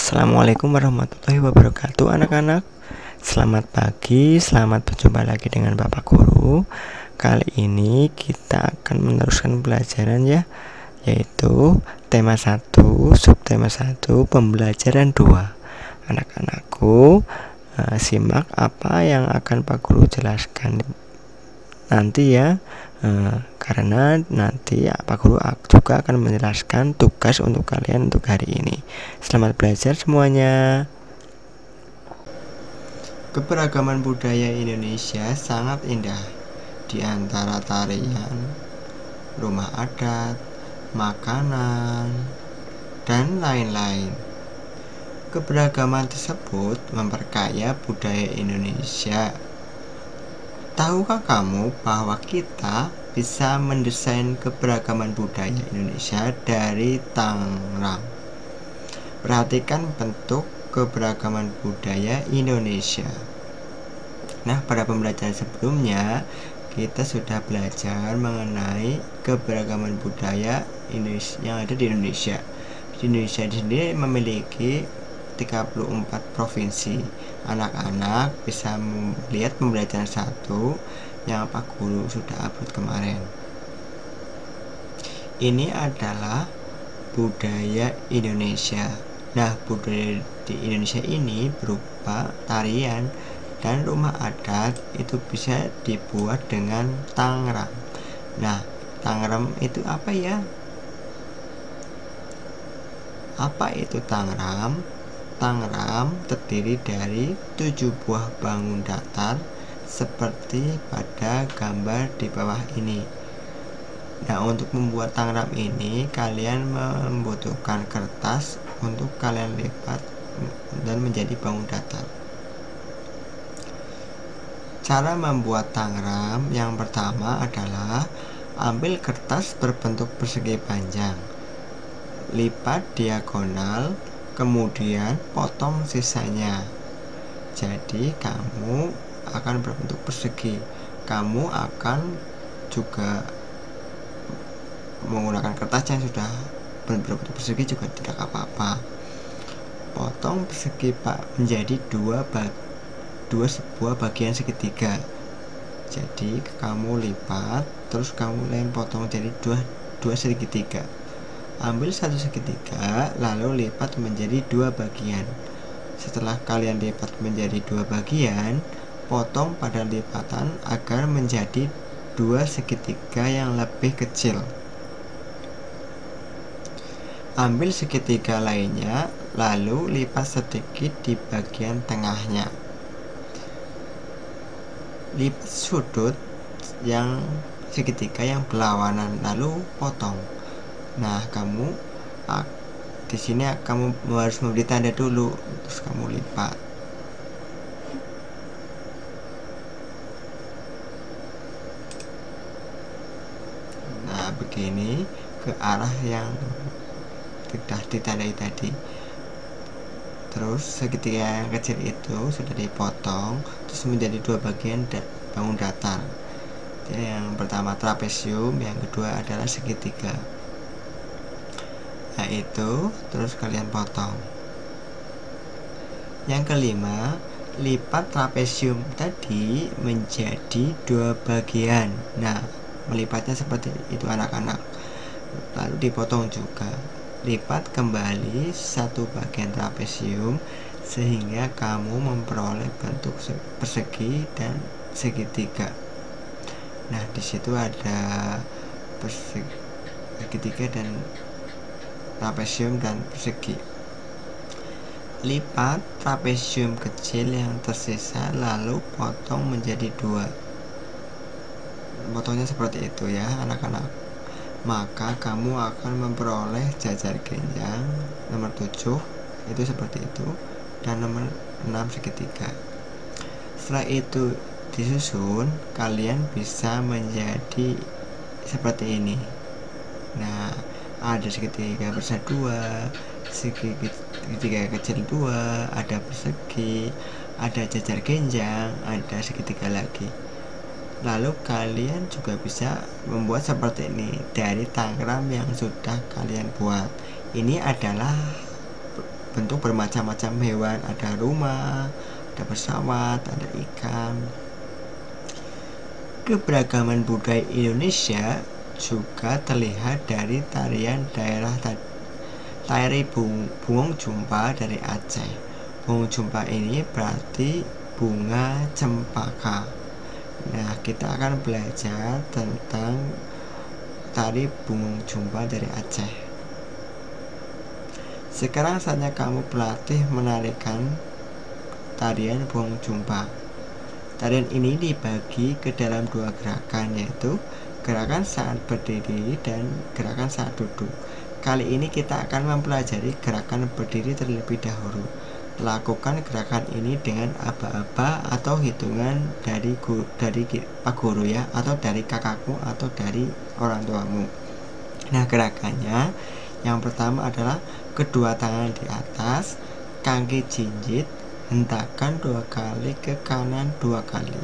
Assalamualaikum warahmatullahi wabarakatuh anak-anak. Selamat pagi, selamat berjumpa lagi dengan Bapak Guru. Kali ini kita akan meneruskan pelajaran ya, yaitu tema 1, subtema 1, pembelajaran 2. Anak-anakku, simak apa yang akan Pak Guru jelaskan nanti ya, karena nanti Pak Guru juga akan menjelaskan tugas untuk kalian untuk hari ini. Selamat belajar semuanya. Keberagaman budaya Indonesia sangat indah. Di antara tarian, rumah adat, makanan, dan lain-lain. Keberagaman tersebut memperkaya budaya Indonesia. Tahukah kamu bahwa kita bisa mendesain keberagaman budaya Indonesia dari Tangerang? Perhatikan bentuk keberagaman budaya Indonesia. Nah, pada pembelajaran sebelumnya kita sudah belajar mengenai keberagaman budaya yang ada di Indonesia. Di Indonesia sendiri memiliki 34 provinsi. Anak-anak bisa melihat pembelajaran 1 yang Pak Guru sudah upload kemarin. Ini adalah budaya Indonesia. Nah, budaya di Indonesia ini berupa tarian dan rumah adat itu bisa dibuat dengan Tangerang. Nah, Tangerang itu apa ya? Apa itu Tangerang? Tangerang terdiri dari 7 buah bangun datar seperti pada gambar di bawah ini. Nah, untuk membuat Tangerang ini kalian membutuhkan kertas untuk kalian lipat dan menjadi bangun datar. Cara membuat Tangerang yang pertama adalah ambil kertas berbentuk persegi panjang, lipat diagonal, kemudian potong sisanya. Jadi kamu akan berbentuk persegi. Kamu akan juga menggunakan kertas yang sudah berbentuk persegi juga tidak apa-apa. Potong persegi menjadi dua sebuah bagian segitiga. Jadi kamu lipat, terus kamu potong jadi dua segitiga. Ambil satu segitiga, lalu lipat menjadi 2 bagian. Setelah kalian lipat menjadi 2 bagian, potong pada lipatan agar menjadi 2 segitiga yang lebih kecil. Ambil segitiga lainnya, lalu lipat sedikit di bagian tengahnya. Lipat sudut yang segitiga yang berlawanan, lalu potong. Nah, kamu di sini kamu harus memberi tanda dulu, terus kamu lipat. Nah, begini ke arah yang sudah ditandai tadi. Terus segitiga yang kecil itu sudah dipotong, terus menjadi 2 bagian bangun datar. Jadi yang pertama trapesium, yang kedua adalah segitiga. Nah, itu terus kalian potong. Yang kelima, lipat trapesium tadi menjadi 2 bagian. Nah, melipatnya seperti itu anak-anak. Lalu dipotong juga. Lipat kembali 1 bagian trapesium sehingga kamu memperoleh bentuk persegi dan segitiga. Nah, di situ ada segitiga dan trapesium dan persegi. Lipat trapesium kecil yang tersisa lalu potong menjadi 2. Potongnya seperti itu ya anak-anak. Maka kamu akan memperoleh jajar genjang nomor 7 itu seperti itu, dan nomor 6 segitiga. Setelah itu disusun, kalian bisa menjadi seperti ini. Nah, ada segitiga besar 2, segitiga kecil 2, ada persegi, ada jajar genjang, ada segitiga lagi. Lalu kalian juga bisa membuat seperti ini dari Tangerang yang sudah kalian buat. Ini adalah berbentuk bermacam-macam hewan, ada rumah, ada pesawat, ada ikan. Keberagaman budaya Indonesia juga terlihat dari tarian daerah tari Bungung Jumpa dari Aceh. Bungung Jumpa ini berarti bunga cempaka. Nah, kita akan belajar tentang tari Bungung Jumpa dari Aceh. Sekarang saatnya kamu berlatih menarikan tarian Bungung Jumpa. Tarian ini dibagi ke dalam 2 gerakan, yaitu gerakan saat berdiri dan gerakan saat duduk. Kali ini kita akan mempelajari gerakan berdiri terlebih dahulu. Lakukan gerakan ini dengan aba-aba atau hitungan dari Pak Guru ya, atau dari kakakmu atau dari orang tuamu. Nah, gerakannya yang pertama adalah kedua tangan di atas, kaki jinjit, hentakan 2 kali ke kanan 2 kali.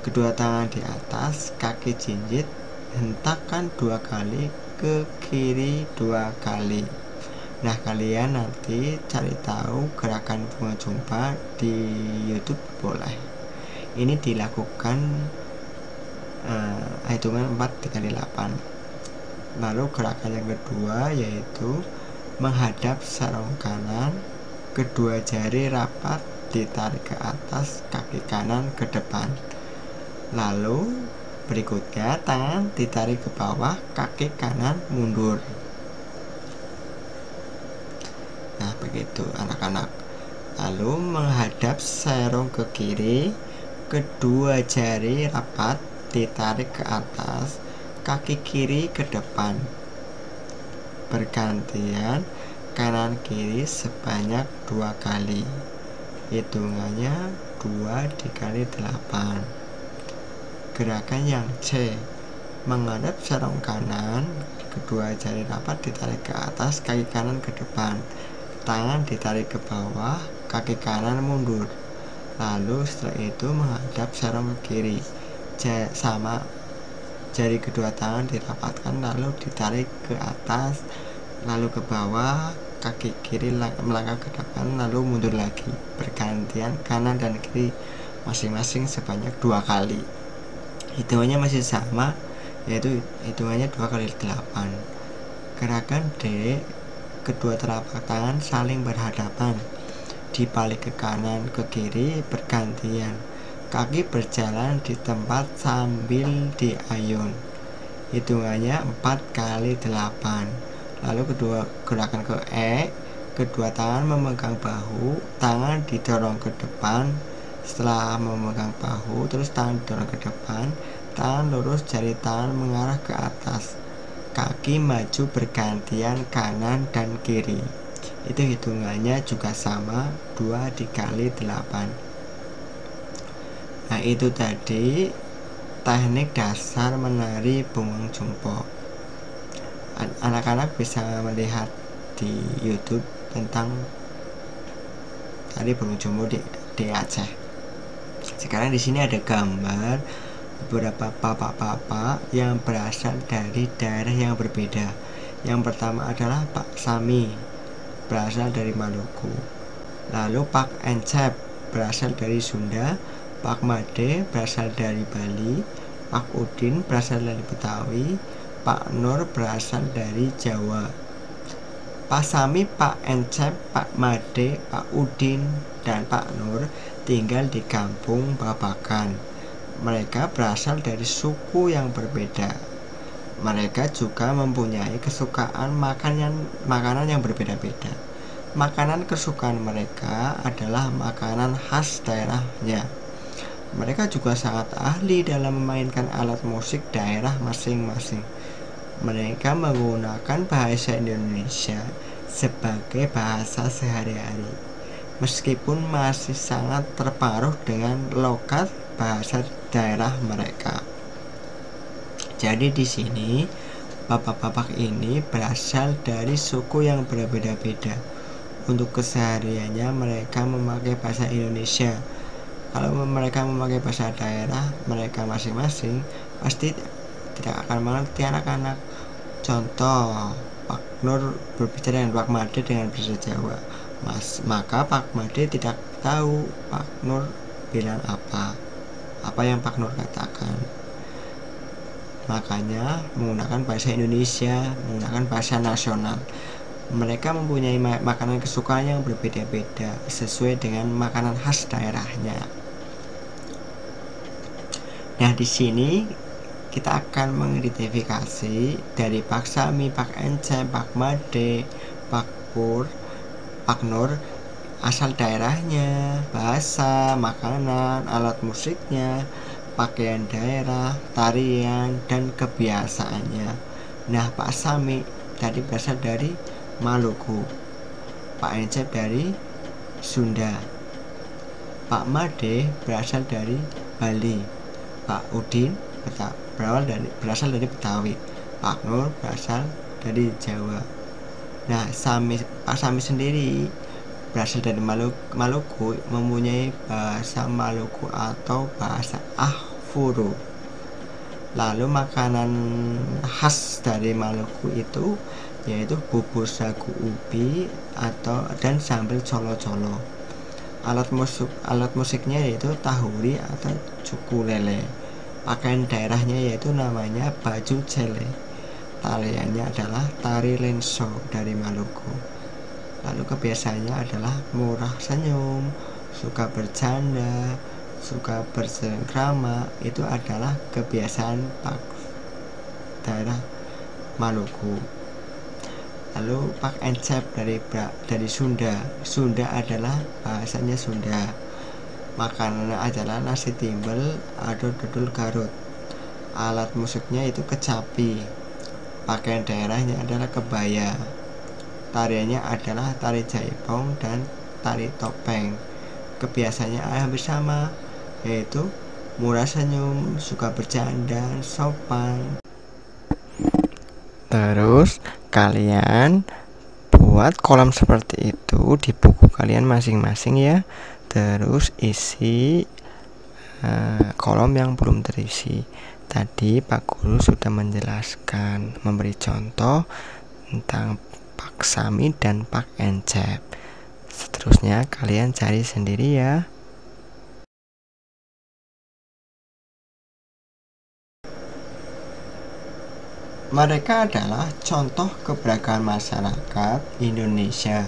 Kedua tangan di atas, kaki jinjit, hentakan 2 kali ke kiri 2 kali. Nah, kalian nanti cari tahu gerakan bunga jumpa di YouTube boleh. Ini dilakukan hitungan 4 dikali 8. Lalu gerakan yang kedua yaitu menghadap sarung kanan, kedua jari rapat ditarik ke atas, kaki kanan ke depan. Lalu berikutnya tangan ditarik ke bawah, kaki kanan mundur. Nah, begitu anak-anak. Lalu menghadap sarung ke kiri, kedua jari rapat ditarik ke atas, kaki kiri ke depan. Bergantian kanan kiri sebanyak 2 kali. Hitungannya 2 dikali 8. Gerakan yang C, menghadap sarung kanan, kedua jari rapat ditarik ke atas, kaki kanan ke depan, tangan ditarik ke bawah, kaki kanan mundur. Lalu setelah itu menghadap sarung ke kiri, sama jari kedua tangan dirapatkan, lalu ditarik ke atas, lalu ke bawah, kaki kiri melangkah ke depan, lalu mundur lagi. Bergantian kanan dan kiri masing-masing sebanyak 2 kali. Hitungannya masih sama, yaitu hitungannya 2 kali 8. Gerakan D, kedua telapak tangan saling berhadapan, dibalik ke kanan ke kiri bergantian, kaki berjalan di tempat sambil diayun. Hitungannya 4 kali 8. Lalu kedua gerakan ke E, kedua tangan memegang bahu, tangan didorong ke depan. Setelah memegang bahu, terus tangan didorong ke depan, tangan lurus, jari tangan mengarah ke atas, kaki maju bergantian kanan dan kiri. Itu hitungannya juga sama, 2 dikali 8. Nah, itu tadi teknik dasar menari Bungung Jumpa. Anak-anak bisa melihat di YouTube tentang tari Bungung Jumpa di Aceh. Sekarang di sini ada gambar beberapa bapak-bapak yang berasal dari daerah yang berbeda. Yang pertama adalah Pak Sami, berasal dari Maluku. Lalu Pak Encep berasal dari Sunda, Pak Made berasal dari Bali, Pak Udin berasal dari Betawi, Pak Nur berasal dari Jawa. Pak Sami, Pak Encep, Pak Made, Pak Udin, dan Pak Nur tinggal di kampung Babakan. Mereka berasal dari suku yang berbeda. Mereka juga mempunyai kesukaan makanan yang berbeda-beda. Makanan kesukaan mereka adalah makanan khas daerahnya. Mereka juga sangat ahli dalam memainkan alat musik daerah masing-masing. Mereka menggunakan bahasa Indonesia sebagai bahasa sehari-hari, meskipun masih sangat terpengaruh dengan logat bahasa daerah mereka. Jadi di sini bapak-bapak ini berasal dari suku yang berbeda-beda. Untuk kesehariannya mereka memakai bahasa Indonesia. Kalau mereka memakai bahasa daerah mereka masing-masing, pasti tidak akan mengerti anak-anak. Contoh, Pak Nur berbicara dengan Pak Made dengan bahasa Jawa, Maka Pak Made tidak tahu Pak Nur bilang apa yang Pak Nur katakan. Makanya menggunakan bahasa Indonesia, menggunakan bahasa nasional. Mereka mempunyai makanan kesukaan yang berbeda-beda sesuai dengan makanan khas daerahnya. Nah, di sini kita akan mengidentifikasi dari Pak Sami, Pak Encep, Pak Made, Pak Pur, Pak Nur, asal daerahnya, bahasa, makanan, alat musiknya, pakaian daerah, tarian, dan kebiasaannya. Nah, Pak Sami tadi berasal dari Maluku, Pak Encep dari Sunda, Pak Made berasal dari Bali, Pak Udin berasal dari Betawi, Pak Nur berasal dari Jawa. Nah, Pak Sami sendiri berasal dari Maluku, mempunyai bahasa Maluku atau bahasa Ahfuru. Lalu makanan khas dari Maluku itu yaitu bubur sagu ubi dan sambal colo-colo. Alat musiknya yaitu tahuri atau cukulele. Pakaian daerahnya yaitu namanya baju cele. Tariannya adalah tari lenso dari Maluku. Lalu kebiasaannya adalah murah senyum, suka bercanda, suka bersengkrama. Itu adalah kebiasaan daerah Maluku. Lalu Pak Encep dari Sunda. Sunda adalah bahasanya Sunda. Makanannya adalah nasi timbel atau dodol Garut. Alat musiknya itu kecapi. Pakaian daerahnya adalah kebaya. Tariannya adalah tari jaipong dan tari topeng. Kebiasaannya hampir sama, yaitu murah senyum, suka bercanda, sopan. Terus kalian buat kolom seperti itu di buku kalian masing-masing ya. Terus isi kolom yang belum terisi. Tadi Pak Guru sudah menjelaskan, memberi contoh tentang Pak Sami dan Pak Encep. Seterusnya kalian cari sendiri ya. Mereka adalah contoh keberagaman masyarakat Indonesia.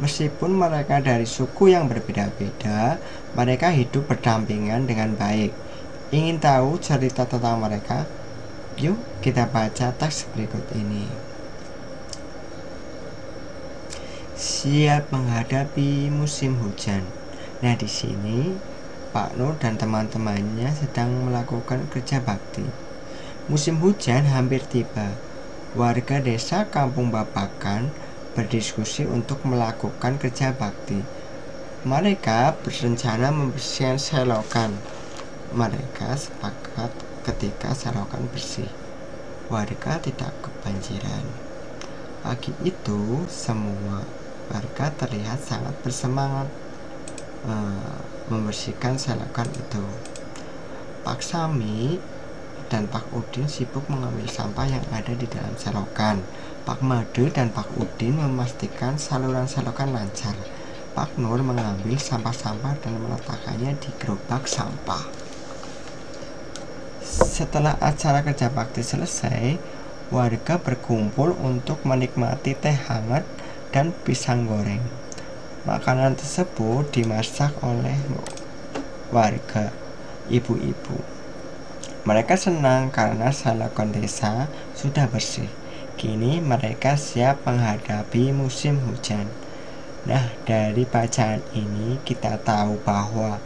Meskipun mereka dari suku yang berbeda-beda, mereka hidup berdampingan dengan baik. Ingin tahu cerita tentang mereka? Yuk kita baca teks berikut ini. Siap menghadapi musim hujan. Nah, di sini Pak Nur dan teman-temannya sedang melakukan kerja bakti. Musim hujan hampir tiba. Warga desa Kampung Babakan berdiskusi untuk melakukan kerja bakti. Mereka berencana membersihkan selokan. Mereka sepakat ketika selokan bersih, warga tidak kebanjiran. Pagi itu semua warga terlihat sangat bersemangat membersihkan selokan itu. Pak Sami dan Pak Udin sibuk mengambil sampah yang ada di dalam selokan. Pak Made dan Pak Udin memastikan saluran selokan lancar. Pak Nur mengambil sampah-sampah dan meletakkannya di gerobak sampah. Setelah acara kerja bakti selesai, warga berkumpul untuk menikmati teh hangat dan pisang goreng. Makanan tersebut dimasak oleh warga, ibu-ibu. Mereka senang karena selokan desa sudah bersih. Kini mereka siap menghadapi musim hujan. Nah, dari bacaan ini kita tahu bahwa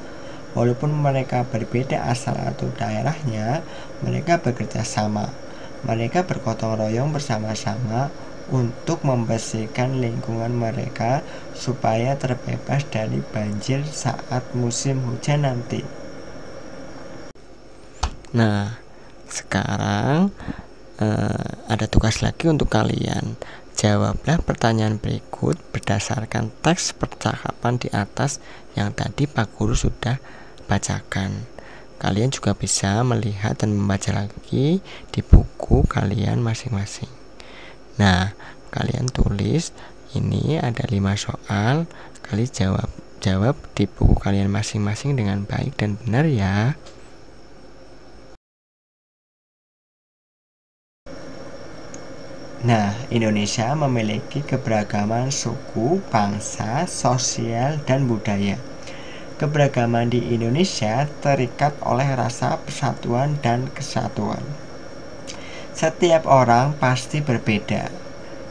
walaupun mereka berbeda asal atau daerahnya, mereka bekerja sama. Mereka bergotong royong bersama-sama untuk membersihkan lingkungan mereka supaya terbebas dari banjir saat musim hujan nanti. Nah, sekarang ada tugas lagi untuk kalian. Jawablah pertanyaan berikut berdasarkan teks percakapan di atas yang tadi Pak Guru sudah bacakan. Kalian juga bisa melihat dan membaca lagi di buku kalian masing-masing. Nah, kalian tulis Ini ada 5 soal. Kalian jawab di buku kalian masing-masing dengan baik dan benar ya. Nah, Indonesia memiliki keberagaman suku, bangsa, sosial, dan budaya. Keberagaman di Indonesia terikat oleh rasa persatuan dan kesatuan. Setiap orang pasti berbeda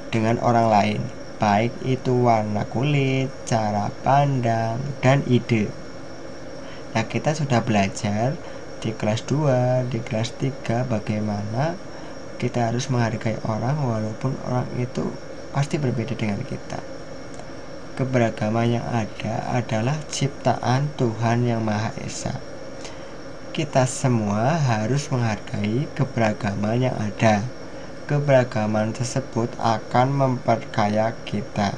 dengan orang lain, baik itu warna kulit, cara pandang, dan ide. Nah, kita sudah belajar di kelas 2, di kelas 3 bagaimana kita harus menghargai orang walaupun orang itu pasti berbeda dengan kita. Keberagaman yang ada adalah ciptaan Tuhan Yang Maha Esa. Kita semua harus menghargai keberagaman yang ada. Keberagaman tersebut akan memperkaya kita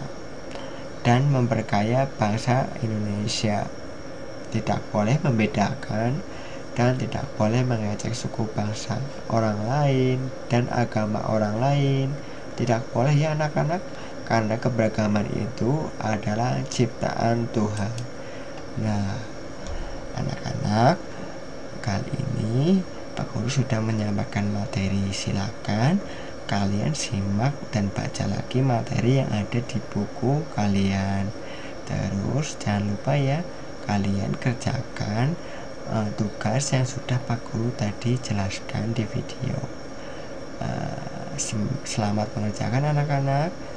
dan memperkaya bangsa Indonesia. Tidak boleh membedakan dan tidak boleh mengejek suku bangsa orang lain dan agama orang lain. Tidak boleh ya anak-anak, karena keberagaman itu adalah ciptaan Tuhan. Nah, anak-anak, kali ini Pak Guru sudah menyampaikan materi. Silakan kalian simak dan baca lagi materi yang ada di buku kalian. Terus jangan lupa ya, kalian kerjakan tugas yang sudah Pak Guru tadi jelaskan di video. Selamat mengerjakan anak-anak.